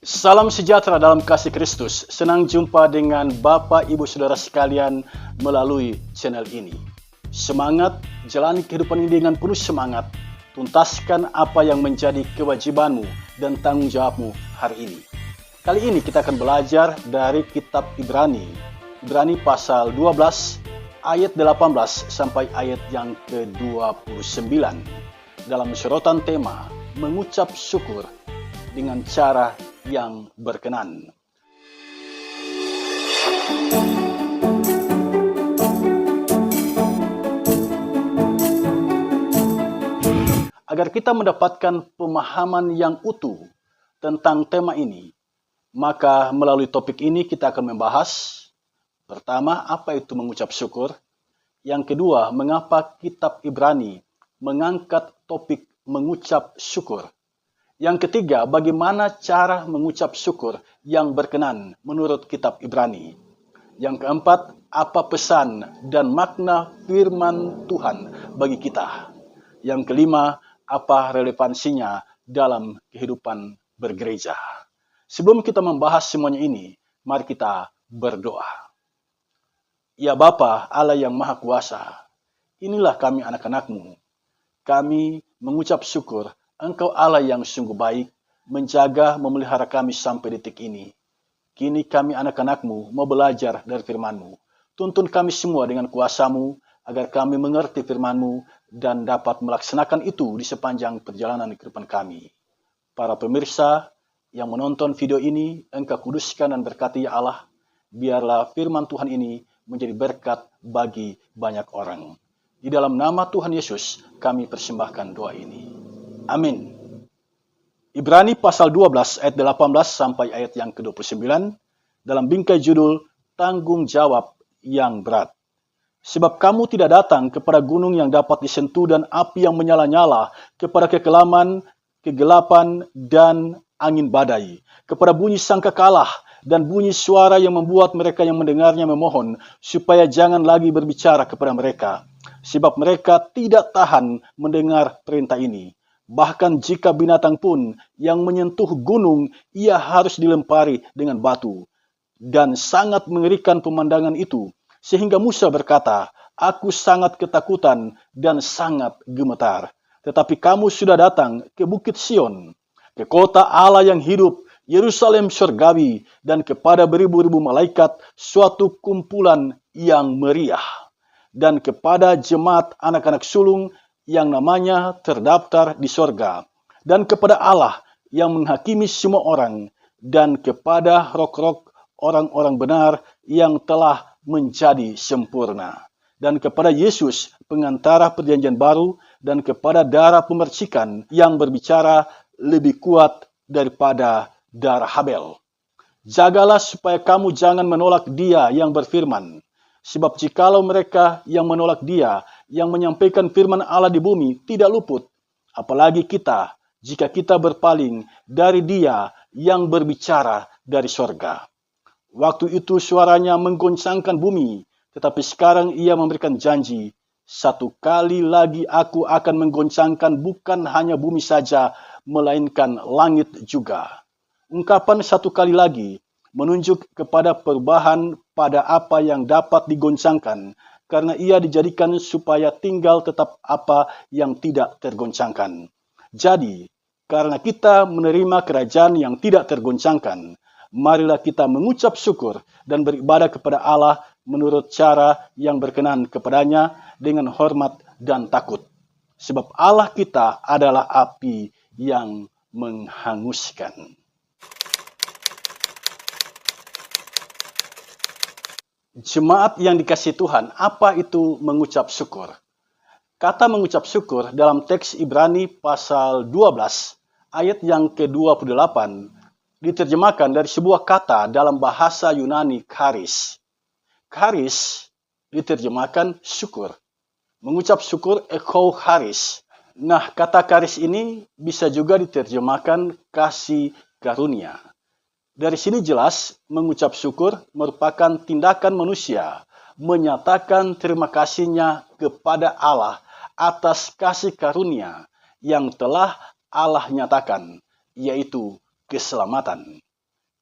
Salam sejahtera dalam kasih Kristus. Senang jumpa dengan Bapak Ibu Saudara sekalian melalui channel ini. Semangat, jalani kehidupan ini dengan penuh semangat. Tuntaskan apa yang menjadi kewajibanmu dan tanggung jawabmu hari ini. Kali ini kita akan belajar dari kitab Ibrani. Ibrani pasal 12 ayat 18 sampai ayat yang ke-29. Dalam sorotan tema mengucap syukur dengan cara yang berkenan. Agar kita mendapatkan pemahaman yang utuh tentang tema ini, maka melalui topik ini kita akan membahas pertama, apa itu mengucap syukur. Yang kedua, mengapa kitab Ibrani mengangkat topik mengucap syukur. Yang ketiga, bagaimana cara mengucap syukur yang berkenan menurut kitab Ibrani. Yang keempat, apa pesan dan makna firman Tuhan bagi kita. Yang kelima, apa relevansinya dalam kehidupan bergereja. Sebelum kita membahas semuanya ini, mari kita berdoa. Ya Bapa, Allah yang Maha Kuasa, inilah kami anak-anak-Mu. Kami mengucap syukur Engkau Allah yang sungguh baik, menjaga, memelihara kami sampai detik ini. Kini kami anak-anak-Mu mau belajar dari firman-Mu. Tuntun kami semua dengan kuasa-Mu, agar kami mengerti firman-Mu dan dapat melaksanakan itu di sepanjang perjalanan kehidupan kami. Para pemirsa yang menonton video ini, Engkau kuduskan dan berkati ya Allah, biarlah firman Tuhan ini menjadi berkat bagi banyak orang. Di dalam nama Tuhan Yesus, kami persembahkan doa ini. Amin. Ibrani pasal 12 ayat 18 sampai ayat yang ke-29 dalam bingkai judul tanggung jawab yang berat. Sebab kamu tidak datang kepada gunung yang dapat disentuh dan api yang menyala-nyala, kepada kekelaman, kegelapan dan angin badai, kepada bunyi sangkakalah dan bunyi suara yang membuat mereka yang mendengarnya memohon supaya jangan lagi berbicara kepada mereka, sebab mereka tidak tahan mendengar perintah ini. Bahkan jika binatang pun yang menyentuh gunung, ia harus dilempari dengan batu. Dan sangat mengerikan pemandangan itu, sehingga Musa berkata, aku sangat ketakutan dan sangat gemetar. Tetapi kamu sudah datang ke Bukit Sion, ke kota Allah yang hidup, Yerusalem surgawi, dan kepada beribu-ribu malaikat, suatu kumpulan yang meriah. Dan kepada jemaat anak-anak sulung, yang namanya terdaftar di sorga, dan kepada Allah yang menghakimi semua orang, dan kepada roh-roh orang-orang benar yang telah menjadi sempurna, dan kepada Yesus pengantara perjanjian baru, dan kepada darah pemercikan yang berbicara lebih kuat daripada darah Habel. Jagalah supaya kamu jangan menolak Dia yang berfirman. Sebab jikalau mereka yang menolak Dia yang menyampaikan firman Allah di bumi tidak luput, apalagi kita jika kita berpaling dari Dia yang berbicara dari sorga. Waktu itu suaranya menggoncangkan bumi, tetapi sekarang Ia memberikan janji, satu kali lagi aku akan menggoncangkan bukan hanya bumi saja, melainkan langit juga. Ungkapan satu kali lagi menunjuk kepada perubahan pada apa yang dapat digoncangkan, karena ia dijadikan supaya tinggal tetap apa yang tidak tergoncangkan. Jadi, karena kita menerima kerajaan yang tidak tergoncangkan, marilah kita mengucap syukur dan beribadah kepada Allah menurut cara yang berkenan kepadanya dengan hormat dan takut. Sebab Allah kita adalah api yang menghanguskan. Jemaat yang dikasihi Tuhan, apa itu mengucap syukur? Kata mengucap syukur dalam teks Ibrani pasal 12 ayat yang ke-28 diterjemahkan dari sebuah kata dalam bahasa Yunani charis. Charis diterjemahkan syukur. Mengucap syukur charis. Nah, kata charis ini bisa juga diterjemahkan kasih karunia. Dari sini jelas mengucap syukur merupakan tindakan manusia menyatakan terima kasihnya kepada Allah atas kasih karunia yang telah Allah nyatakan, yaitu keselamatan.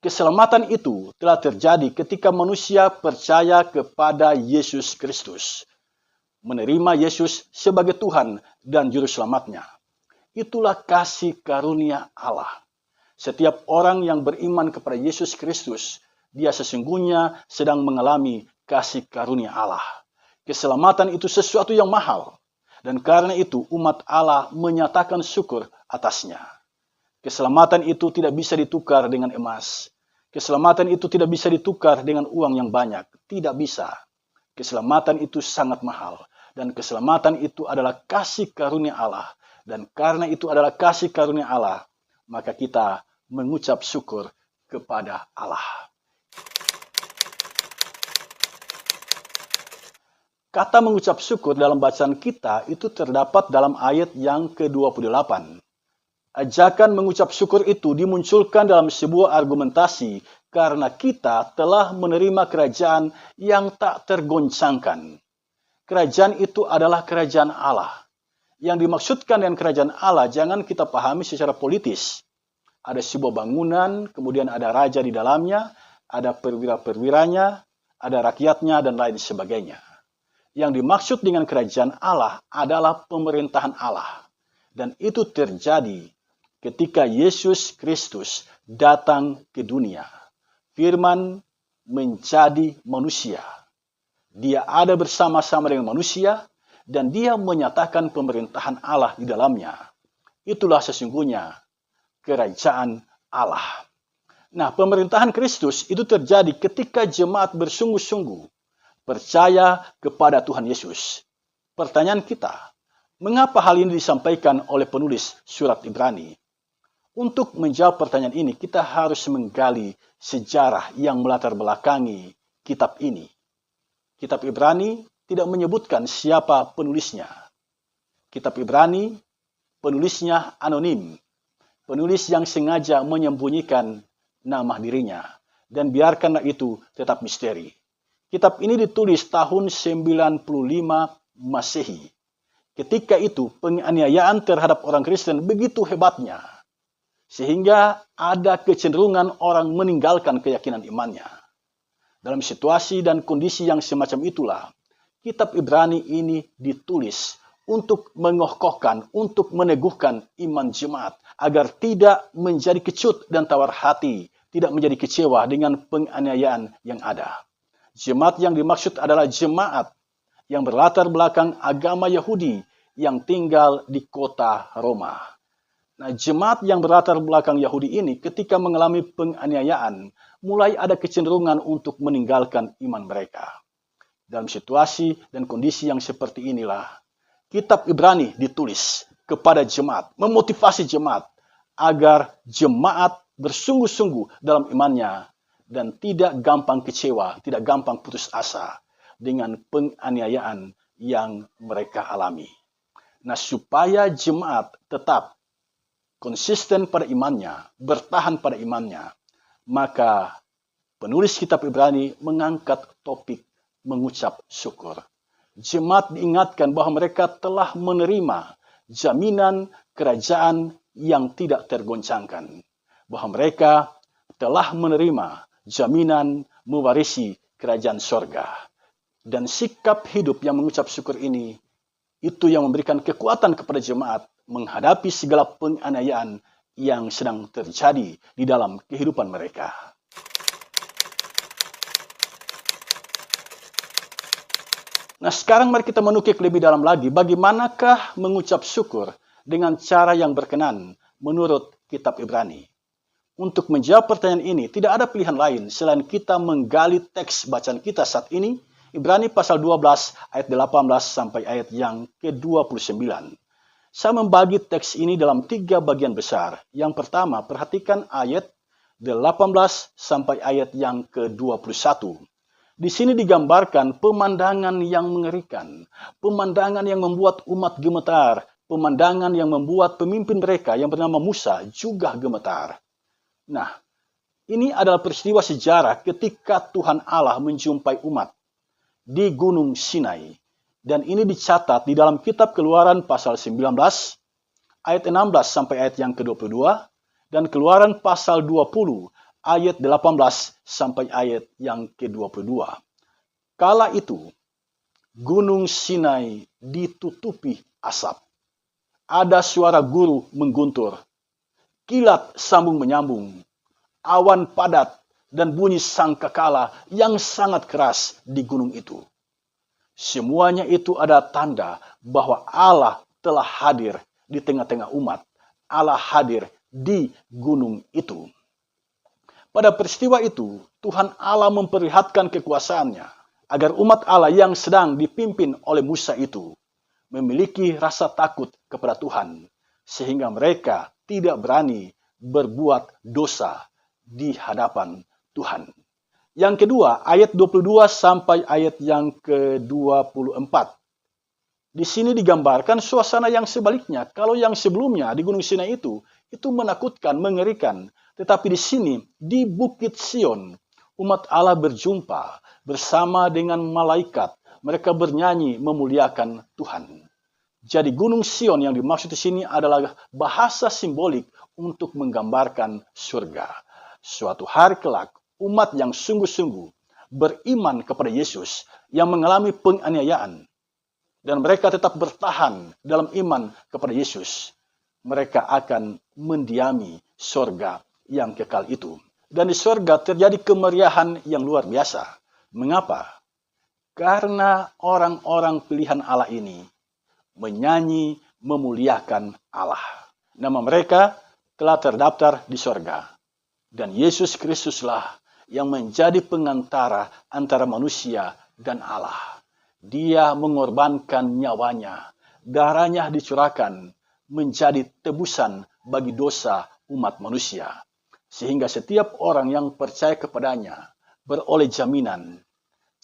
Keselamatan itu telah terjadi ketika manusia percaya kepada Yesus Kristus, menerima Yesus sebagai Tuhan dan Juru Selamatnya. Itulah kasih karunia Allah. Setiap orang yang beriman kepada Yesus Kristus, dia sesungguhnya sedang mengalami kasih karunia Allah. Keselamatan itu sesuatu yang mahal, dan karena itu umat Allah menyatakan syukur atasnya. Keselamatan itu tidak bisa ditukar dengan emas. Keselamatan itu tidak bisa ditukar dengan uang yang banyak. Tidak bisa. Keselamatan itu sangat mahal. Dan keselamatan itu adalah kasih karunia Allah. Dan karena itu adalah kasih karunia Allah, maka kita mengucap syukur kepada Allah. Kata mengucap syukur dalam bacaan kita itu terdapat dalam ayat yang ke-28. Ajakan mengucap syukur itu dimunculkan dalam sebuah argumentasi karena kita telah menerima kerajaan yang tak tergoncangkan. Kerajaan itu adalah kerajaan Allah. Yang dimaksudkan dengan kerajaan Allah jangan kita pahami secara politis. Ada sebuah bangunan, kemudian ada raja di dalamnya, ada perwira-perwiranya, ada rakyatnya, dan lain sebagainya. Yang dimaksud dengan kerajaan Allah adalah pemerintahan Allah. Dan itu terjadi ketika Yesus Kristus datang ke dunia. Firman menjadi manusia. Dia ada bersama-sama dengan manusia dan dia menyatakan pemerintahan Allah di dalamnya. Itulah sesungguhnya kerajaan Allah. Nah, pemerintahan Kristus itu terjadi ketika jemaat bersungguh-sungguh percaya kepada Tuhan Yesus. Pertanyaan kita, mengapa hal ini disampaikan oleh penulis surat Ibrani? Untuk menjawab pertanyaan ini, kita harus menggali sejarah yang melatar belakangi kitab ini. Kitab Ibrani tidak menyebutkan siapa penulisnya. Kitab Ibrani, penulisnya anonim. Penulis yang sengaja menyembunyikan nama dirinya. Dan biarkanlah itu tetap misteri. Kitab ini ditulis tahun 95 Masehi. Ketika itu, penganiayaan terhadap orang Kristen begitu hebatnya. Sehingga ada kecenderungan orang meninggalkan keyakinan imannya. Dalam situasi dan kondisi yang semacam itulah, kitab Ibrani ini ditulis untuk mengokohkan, untuk meneguhkan iman jemaat, agar tidak menjadi kecut dan tawar hati, tidak menjadi kecewa dengan penganiayaan yang ada. Jemaat yang dimaksud adalah jemaat yang berlatar belakang agama Yahudi yang tinggal di kota Roma. Nah, jemaat yang berlatar belakang Yahudi ini ketika mengalami penganiayaan, mulai ada kecenderungan untuk meninggalkan iman mereka. Dalam situasi dan kondisi yang seperti inilah, kitab Ibrani ditulis kepada jemaat, memotivasi jemaat, agar jemaat bersungguh-sungguh dalam imannya, dan tidak gampang kecewa, tidak gampang putus asa dengan penganiayaan yang mereka alami. Nah, supaya jemaat tetap konsisten pada imannya, bertahan pada imannya, maka penulis kitab Ibrani mengangkat topik mengucap syukur. Jemaat diingatkan bahwa mereka telah menerima jaminan kerajaan yang tidak tergoncangkan. Bahwa mereka telah menerima jaminan mewarisi kerajaan sorga. Dan sikap hidup yang mengucap syukur ini, itu yang memberikan kekuatan kepada jemaat menghadapi segala penganiayaan yang sedang terjadi di dalam kehidupan mereka. Nah, sekarang mari kita menukik lebih dalam lagi, bagaimanakah mengucap syukur dengan cara yang berkenan menurut kitab Ibrani. Untuk menjawab pertanyaan ini, tidak ada pilihan lain selain kita menggali teks bacaan kita saat ini, Ibrani pasal 12 ayat 18 sampai ayat yang ke-29. Saya membagi teks ini dalam 3 bagian besar. Yang pertama, perhatikan ayat 18 sampai ayat yang ke-21. Di sini digambarkan pemandangan yang mengerikan, pemandangan yang membuat umat gemetar, pemandangan yang membuat pemimpin mereka yang bernama Musa juga gemetar. Nah, ini adalah peristiwa sejarah ketika Tuhan Allah menjumpai umat di Gunung Sinai. Dan ini dicatat di dalam kitab Keluaran pasal 19, ayat 16 sampai ayat yang ke-22, dan Keluaran pasal 20, ayat 18 sampai ayat yang ke-22. Kala itu, Gunung Sinai ditutupi asap. Ada suara guru mengguntur, kilat sambung menyambung, awan padat, dan bunyi sangkakala yang sangat keras di gunung itu. Semuanya itu ada tanda bahwa Allah telah hadir di tengah-tengah umat. Allah hadir di gunung itu. Pada peristiwa itu, Tuhan Allah memperlihatkan kekuasaannya agar umat Allah yang sedang dipimpin oleh Musa itu memiliki rasa takut kepada Tuhan, sehingga mereka tidak berani berbuat dosa di hadapan Tuhan. Yang kedua, ayat 22 sampai ayat yang ke-24. Di sini digambarkan suasana yang sebaliknya. Kalau yang sebelumnya di Gunung Sinai itu menakutkan, mengerikan. Tetapi di sini, di Bukit Sion, umat Allah berjumpa bersama dengan malaikat. Mereka bernyanyi memuliakan Tuhan. Jadi Gunung Sion yang dimaksud di sini adalah bahasa simbolik untuk menggambarkan surga. Suatu hari kelak, umat yang sungguh-sungguh beriman kepada Yesus yang mengalami penganiayaan dan mereka tetap bertahan dalam iman kepada Yesus, mereka akan mendiami surga yang kekal itu. Dan di surga terjadi kemeriahan yang luar biasa. Mengapa? Karena orang-orang pilihan Allah ini menyanyi memuliakan Allah. Nama mereka telah terdaftar di surga. Dan Yesus Kristuslah yang menjadi pengantara antara manusia dan Allah. Dia mengorbankan nyawanya, darahnya dicurahkan menjadi tebusan bagi dosa umat manusia. Sehingga setiap orang yang percaya kepadanya beroleh jaminan,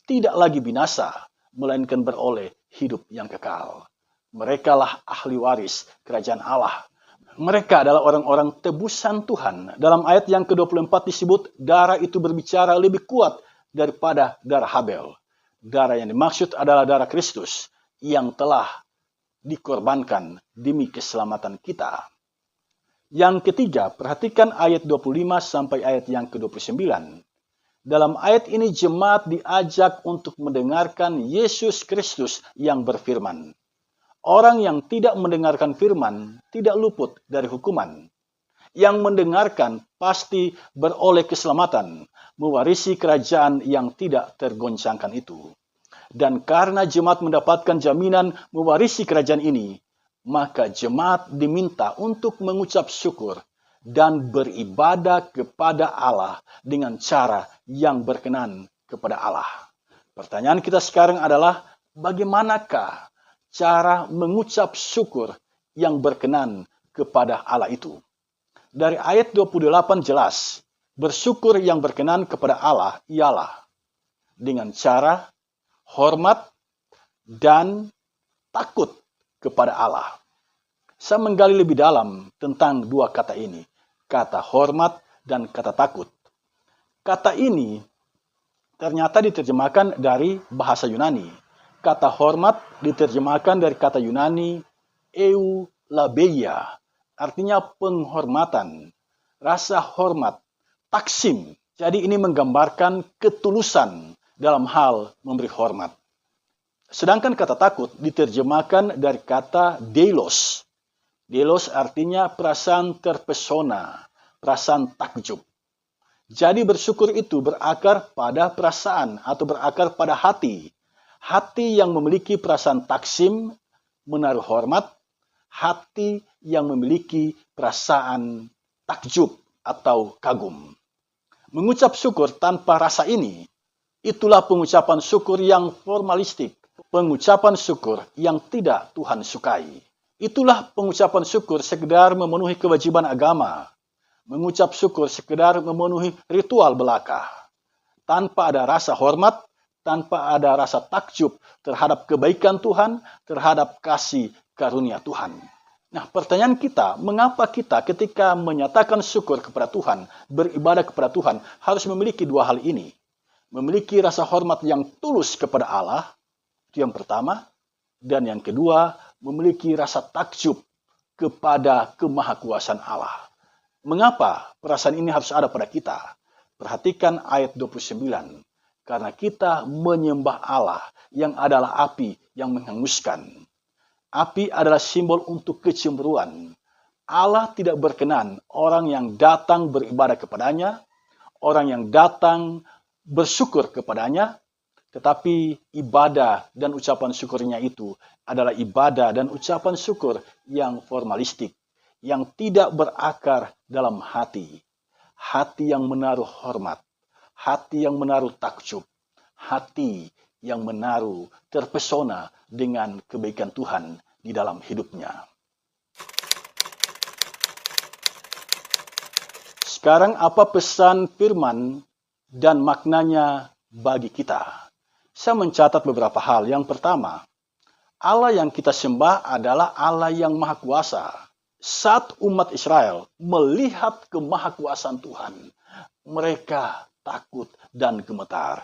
tidak lagi binasa, melainkan beroleh hidup yang kekal. Merekalah ahli waris kerajaan Allah. Mereka adalah orang-orang tebusan Tuhan. Dalam ayat yang ke-24 disebut, darah itu berbicara lebih kuat daripada darah Habel. Darah yang dimaksud adalah darah Kristus yang telah dikorbankan demi keselamatan kita. Yang ketiga, perhatikan ayat 25 sampai ayat yang ke-29. Dalam ayat ini jemaat diajak untuk mendengarkan Yesus Kristus yang berfirman. Orang yang tidak mendengarkan firman tidak luput dari hukuman. Yang mendengarkan pasti beroleh keselamatan, mewarisi kerajaan yang tidak tergoncangkan itu. Dan karena jemaat mendapatkan jaminan mewarisi kerajaan ini, maka jemaat diminta untuk mengucap syukur dan beribadah kepada Allah dengan cara yang berkenan kepada Allah. Pertanyaan kita sekarang adalah, bagaimanakah cara mengucap syukur yang berkenan kepada Allah itu? Dari ayat 28 jelas, bersyukur yang berkenan kepada Allah ialah dengan cara hormat dan takut kepada Allah. Saya menggali lebih dalam tentang dua kata ini, kata hormat dan kata takut. Kata ini ternyata diterjemahkan dari bahasa Yunani. Kata hormat diterjemahkan dari kata Yunani eulabeia, artinya penghormatan, rasa hormat, taksim. Jadi ini menggambarkan ketulusan dalam hal memberi hormat. Sedangkan kata takut diterjemahkan dari kata deilos. Deilos artinya perasaan terpesona, perasaan takjub. Jadi bersyukur itu berakar pada perasaan atau berakar pada hati. Hati yang memiliki perasaan taksim, menaruh hormat. Hati yang memiliki perasaan takjub atau kagum. Mengucap syukur tanpa rasa ini, itulah pengucapan syukur yang formalistik. Pengucapan syukur yang tidak Tuhan sukai. Itulah pengucapan syukur sekedar memenuhi kewajiban agama. Mengucap syukur sekedar memenuhi ritual belaka. Tanpa ada rasa hormat, tanpa ada rasa takjub terhadap kebaikan Tuhan, terhadap kasih karunia Tuhan. Nah, pertanyaan kita, mengapa kita ketika menyatakan syukur kepada Tuhan, beribadah kepada Tuhan, harus memiliki dua hal ini? Memiliki rasa hormat yang tulus kepada Allah, itu yang pertama. Dan yang kedua, memiliki rasa takjub kepada kemahakuasaan Allah. Mengapa perasaan ini harus ada pada kita? Perhatikan ayat 29. Karena kita menyembah Allah yang adalah api yang menghanguskan. Api adalah simbol untuk kecemburuan. Allah tidak berkenan orang yang datang beribadah kepadanya, orang yang datang bersyukur kepadanya, tetapi ibadah dan ucapan syukurnya itu adalah ibadah dan ucapan syukur yang formalistik, yang tidak berakar dalam hati. Hati yang menaruh hormat, hati yang menaruh takjub, hati yang menaruh terpesona dengan kebaikan Tuhan di dalam hidupnya. Sekarang apa pesan firman dan maknanya bagi kita? Saya mencatat beberapa hal. Yang pertama, Allah yang kita sembah adalah Allah yang Maha Kuasa. Saat umat Israel melihat kemahakuasaan Tuhan, mereka takut dan gemetar.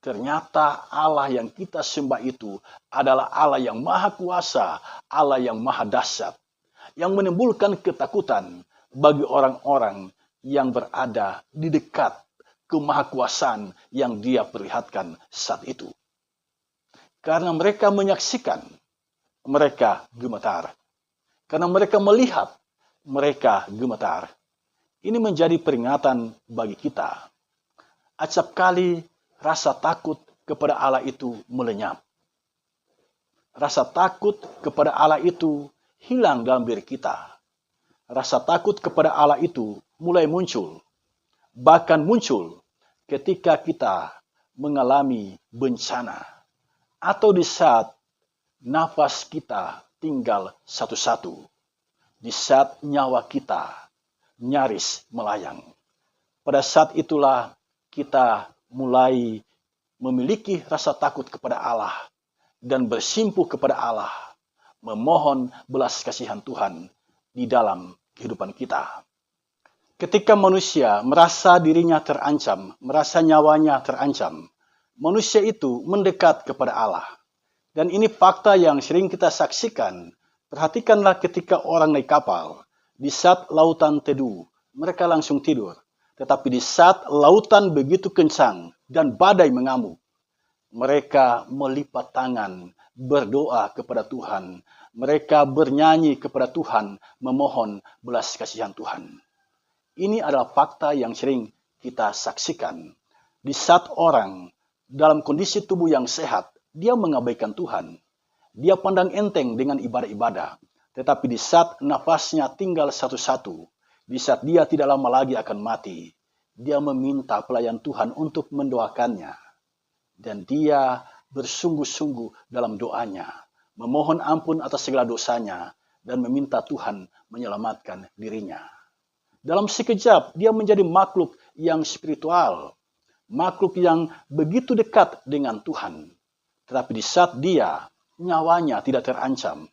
Ternyata Allah yang kita sembah itu adalah Allah yang Maha Kuasa, Allah yang Maha Dahsyat, yang menimbulkan ketakutan bagi orang-orang yang berada di dekat kemahakuasaan yang Dia perlihatkan saat itu. Karena mereka menyaksikan, mereka gemetar. Karena mereka melihat, mereka gemetar. Ini menjadi peringatan bagi kita. Acap kali rasa takut kepada Allah itu melenyap. Rasa takut kepada Allah itu hilang dalam diri kita. Rasa takut kepada Allah itu mulai muncul. Bahkan muncul ketika kita mengalami bencana. Atau di saat nafas kita tinggal satu-satu. Di saat nyawa kita nyaris melayang. Pada saat itulah kita mulai memiliki rasa takut kepada Allah dan bersimpuh kepada Allah, memohon belas kasihan Tuhan di dalam kehidupan kita. Ketika manusia merasa dirinya terancam, merasa nyawanya terancam, manusia itu mendekat kepada Allah. Dan ini fakta yang sering kita saksikan. Perhatikanlah ketika orang naik kapal, di saat lautan teduh, mereka langsung tidur. Tetapi di saat lautan begitu kencang dan badai mengamuk, mereka melipat tangan, berdoa kepada Tuhan. Mereka bernyanyi kepada Tuhan, memohon belas kasihan Tuhan. Ini adalah fakta yang sering kita saksikan. Di saat orang dalam kondisi tubuh yang sehat, dia mengabaikan Tuhan. Dia pandang enteng dengan ibadah-ibadah. Tetapi di saat nafasnya tinggal satu-satu, di saat dia tidak lama lagi akan mati, dia meminta pelayan Tuhan untuk mendoakannya. Dan dia bersungguh-sungguh dalam doanya, memohon ampun atas segala dosanya, dan meminta Tuhan menyelamatkan dirinya. Dalam sekejap, dia menjadi makhluk yang spiritual, makhluk yang begitu dekat dengan Tuhan. Tetapi di saat dia, nyawanya tidak terancam,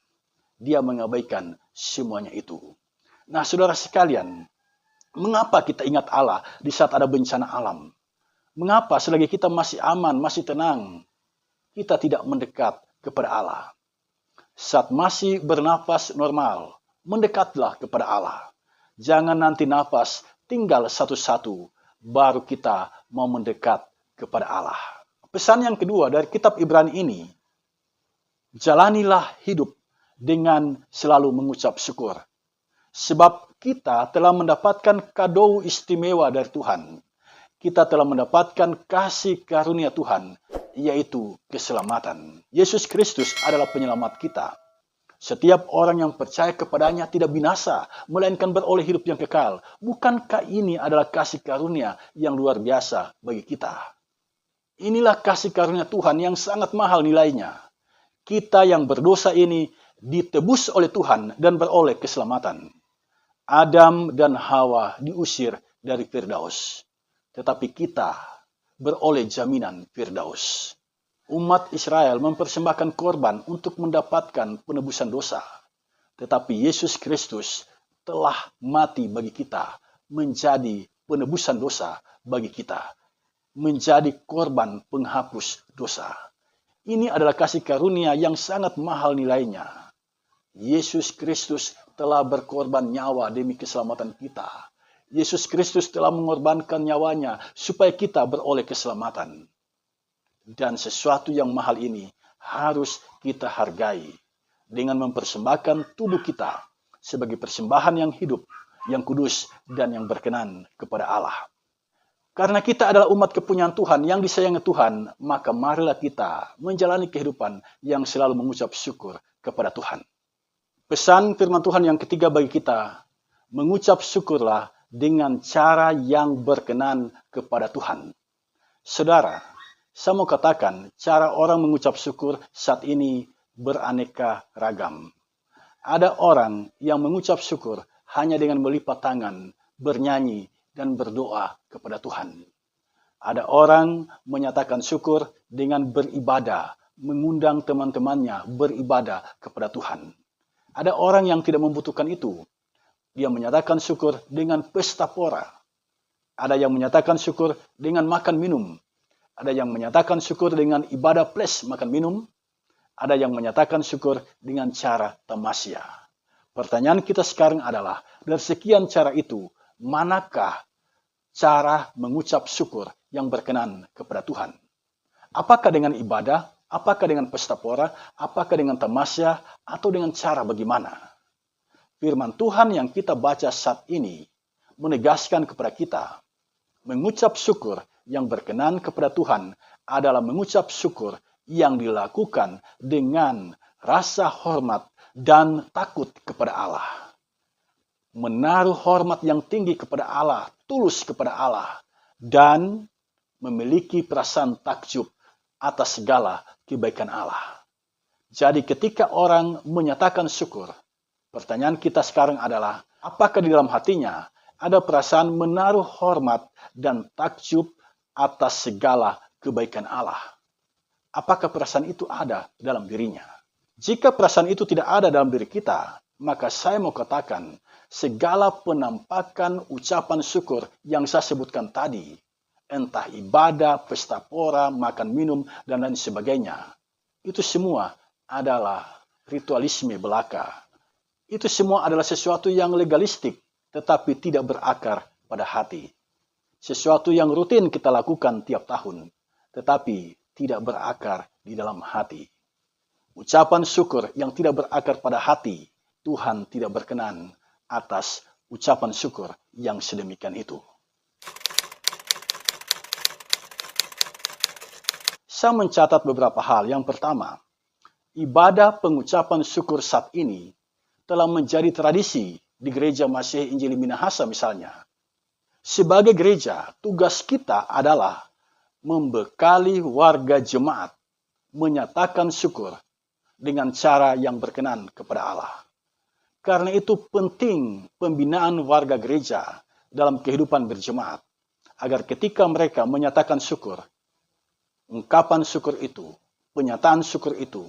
dia mengabaikan semuanya itu. Nah, saudara sekalian, mengapa kita ingat Allah di saat ada bencana alam? Mengapa selagi kita masih aman, masih tenang, kita tidak mendekat kepada Allah? Saat masih bernafas normal, mendekatlah kepada Allah. Jangan nanti nafas tinggal satu-satu, baru kita mau mendekat kepada Allah. Pesan yang kedua dari kitab Ibrani ini, jalanilah hidup dengan selalu mengucap syukur. Sebab kita telah mendapatkan kado istimewa dari Tuhan. Kita telah mendapatkan kasih karunia Tuhan, yaitu keselamatan. Yesus Kristus adalah penyelamat kita. Setiap orang yang percaya kepadanya tidak binasa, melainkan beroleh hidup yang kekal. Bukankah ini adalah kasih karunia yang luar biasa bagi kita? Inilah kasih karunia Tuhan yang sangat mahal nilainya. Kita yang berdosa ini ditebus oleh Tuhan dan beroleh keselamatan. Adam dan Hawa diusir dari Firdaus. Tetapi kita beroleh jaminan Firdaus. Umat Israel mempersembahkan korban untuk mendapatkan penebusan dosa. Tetapi Yesus Kristus telah mati bagi kita, menjadi penebusan dosa bagi kita, menjadi korban penghapus dosa. Ini adalah kasih karunia yang sangat mahal nilainya. Yesus Kristus telah berkorban nyawa demi keselamatan kita. Yesus Kristus telah mengorbankan nyawanya supaya kita beroleh keselamatan. Dan sesuatu yang mahal ini harus kita hargai dengan mempersembahkan tubuh kita sebagai persembahan yang hidup, yang kudus, dan yang berkenan kepada Allah. Karena kita adalah umat kepunyaan Tuhan yang disayangi Tuhan, maka marilah kita menjalani kehidupan yang selalu mengucap syukur kepada Tuhan. Pesan firman Tuhan yang ketiga bagi kita, mengucap syukurlah dengan cara yang berkenan kepada Tuhan. Saudara, saya mau katakan, cara orang mengucap syukur saat ini beraneka ragam. Ada orang yang mengucap syukur hanya dengan melipat tangan, bernyanyi, dan berdoa kepada Tuhan. Ada orang menyatakan syukur dengan beribadah, mengundang teman-temannya beribadah kepada Tuhan. Ada orang yang tidak membutuhkan itu. Dia menyatakan syukur dengan pesta pora. Ada yang menyatakan syukur dengan makan minum. Ada yang menyatakan syukur dengan ibadah plus makan minum. Ada yang menyatakan syukur dengan cara tamasya. Pertanyaan kita sekarang adalah, dari sekian cara itu, manakah cara mengucap syukur yang berkenan kepada Tuhan? Apakah dengan ibadah? Apakah dengan pesta pora? Apakah dengan tamasya? Atau dengan cara bagaimana? Firman Tuhan yang kita baca saat ini menegaskan kepada kita, mengucap syukur yang berkenan kepada Tuhan adalah mengucap syukur yang dilakukan dengan rasa hormat dan takut kepada Allah. Menaruh hormat yang tinggi kepada Allah, tulus kepada Allah, dan memiliki perasaan takjub atas segala kebaikan Allah. Jadi ketika orang menyatakan syukur, pertanyaan kita sekarang adalah, apakah di dalam hatinya ada perasaan menaruh hormat dan takjub atas segala kebaikan Allah? Apakah perasaan itu ada dalam dirinya? Jika perasaan itu tidak ada dalam diri kita, maka saya mau katakan, segala penampakan ucapan syukur yang saya sebutkan tadi, entah ibadah, pesta pora, makan minum, dan lain sebagainya, itu semua adalah ritualisme belaka. Itu semua adalah sesuatu yang legalistik, tetapi tidak berakar pada hati. Sesuatu yang rutin kita lakukan tiap tahun, tetapi tidak berakar di dalam hati. Ucapan syukur yang tidak berakar pada hati, Tuhan tidak berkenan atas ucapan syukur yang sedemikian itu. Saya mencatat beberapa hal. Yang pertama, ibadah pengucapan syukur saat ini telah menjadi tradisi di gereja Masih Injili Minahasa misalnya. Sebagai gereja, tugas kita adalah membekali warga jemaat menyatakan syukur dengan cara yang berkenan kepada Allah. Karena itu penting pembinaan warga gereja dalam kehidupan berjemaat, agar ketika mereka menyatakan syukur, ungkapan syukur itu, penyataan syukur itu,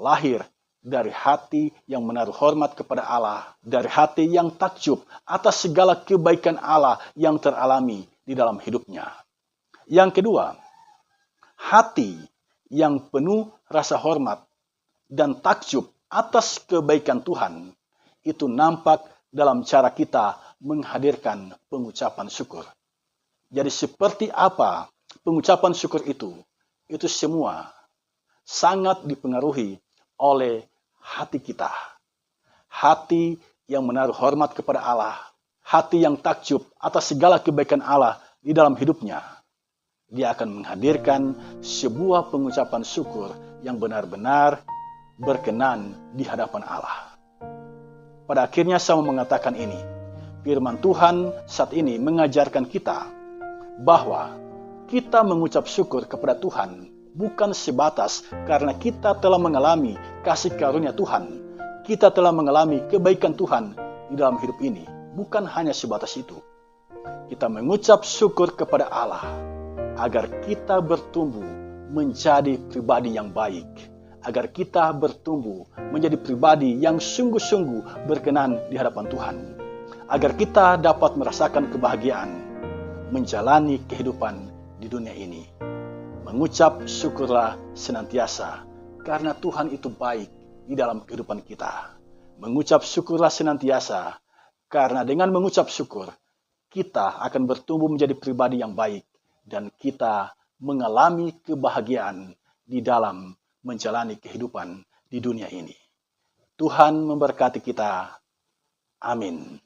lahir dari hati yang menaruh hormat kepada Allah, dari hati yang takjub atas segala kebaikan Allah yang teralami di dalam hidupnya. Yang kedua, hati yang penuh rasa hormat dan takjub atas kebaikan Tuhan, itu nampak dalam cara kita menghadirkan pengucapan syukur. Jadi seperti apa pengucapan syukur itu semua sangat dipengaruhi oleh hati kita. Hati yang menaruh hormat kepada Allah, hati yang takjub atas segala kebaikan Allah di dalam hidupnya. Dia akan menghadirkan sebuah pengucapan syukur yang benar-benar berkenan di hadapan Allah. Pada akhirnya saya mau mengatakan ini, firman Tuhan saat ini mengajarkan kita bahwa kita mengucap syukur kepada Tuhan bukan sebatas karena kita telah mengalami kasih karunia Tuhan, kita telah mengalami kebaikan Tuhan di dalam hidup ini. Bukan hanya sebatas itu. Kita mengucap syukur kepada Allah agar kita bertumbuh menjadi pribadi yang baik, agar kita bertumbuh menjadi pribadi yang sungguh-sungguh berkenan di hadapan Tuhan, agar kita dapat merasakan kebahagiaan menjalani kehidupan di dunia ini. Mengucap syukurlah senantiasa, karena Tuhan itu baik di dalam kehidupan kita. Mengucap syukurlah senantiasa, karena dengan mengucap syukur, kita akan bertumbuh menjadi pribadi yang baik dan kita mengalami kebahagiaan di dalam menjalani kehidupan di dunia ini. Tuhan memberkati kita. Amin.